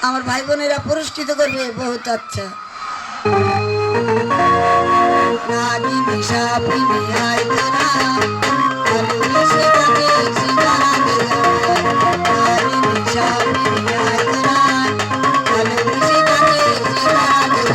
আমার ভাই বোনেরা পুরস্কৃত করবে। বহুত আচ্ছা। নাগি নিশা পিনি আই তোরা আলু মিশে কাকে সিঙ্গারা দে নাগি নিশা পিনি আই তোরা আলু মিশে কাকে সিঙ্গারা দে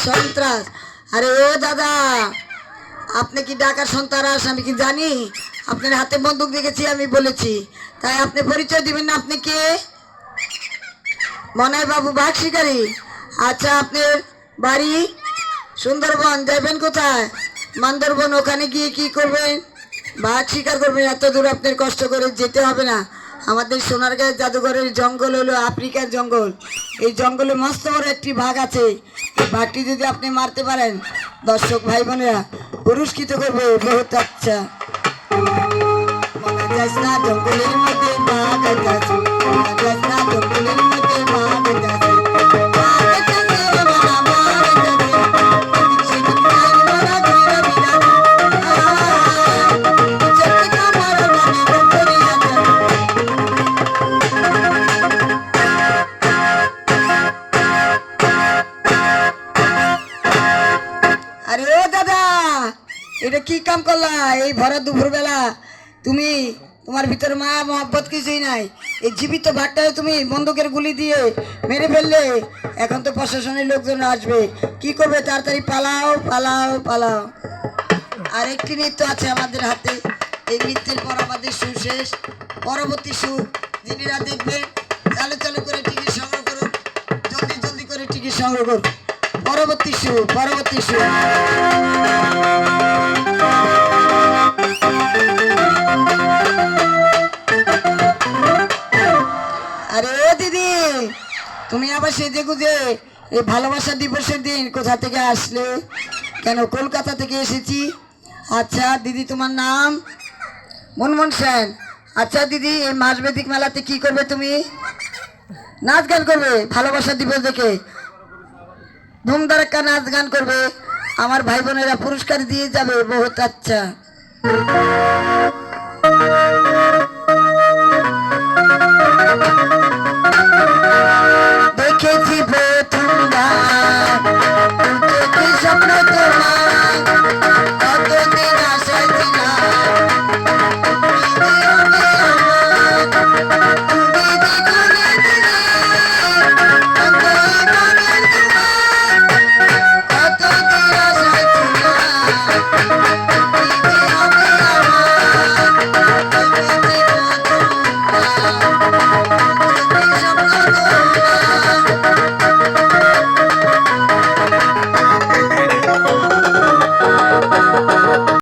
সন্ত্রাস। আরে ও দাদা, আপনি কি ডাকার সন্ত্রাস আমি কি জানি? আপনার হাতে বন্দুক দেখেছি, আমি বলেছি, তাই আপনি পরিচয় দিবেন না? আপনি কে? মনাই বাবু বাঘ শিকারী। আচ্ছা, আপনার বাড়ি সুন্দরবন, যাবেন কোথায়? মান্দরবন। ওখানে গিয়ে কি করবেন? বাঘ শিকার করবেন। এত দূর আপনার কষ্ট করে যেতে হবে না। আমাদের সোনারগাঁয়ের জাদুঘরের জঙ্গল হলো আফ্রিকার জঙ্গল। এই জঙ্গলে মস্ত বড় একটি বাঘ আছে। এই বাঘটি যদি আপনি মারতে পারেন, দর্শক ভাই বোনেরা পুরস্কৃত করবে। বহুত আচ্ছা। মনে যাস না জঙ্গলের মধ্যে বাঘ আছে, মনে যাস না জঙ্গলের মধ্যে বাঘ আছে। আরে ও দাদা, এটা কি কাম করলা এই ভরা দুপুর বেলা? তুমি তোমার ভিতরে মায়া মহব্বত কিছুই নাই। এই জীবিত বাঘটাকে তুমি বন্দুকের গুলি দিয়ে মেরে ফেললে। এখন তো প্রশাসনের লোকজন আসবে, কি করবে? তাড়াতাড়ি পালাও পালাও পালাও। আর একটি নৃত্য আছে আমাদের হাতে। এই নৃত্যের পর আমাদের সুর শেষ। পরবর্তী সুর যিনিরা দেখবেন, চালু চালু করে টিকিট সংগ্রহ করুন, জলদি জলদি করে টিকিট সংগ্রহ করুন। পরবর্তী সুর, পরবর্তী সুর। আরে ও দিদি, তুমি আবার সেজে গুজে এই ভালোবাসা দিবসের দিন কোথা থেকে আসলে? কেন? কলকাতা থেকে এসেছি। আচ্ছা দিদি, তোমার নাম? মুনমুন সেন। আচ্ছা দিদি, এই মাসবেদিক মেলাতে কি করবে তুমি? নাচ গান করবে ভালোবাসা দিবস দেখে? ধুমধারাক্কা নাচ গান করবে। আমার ভাই বোনেরা পুরস্কার দিয়ে যাবে। বহুত আচ্ছা।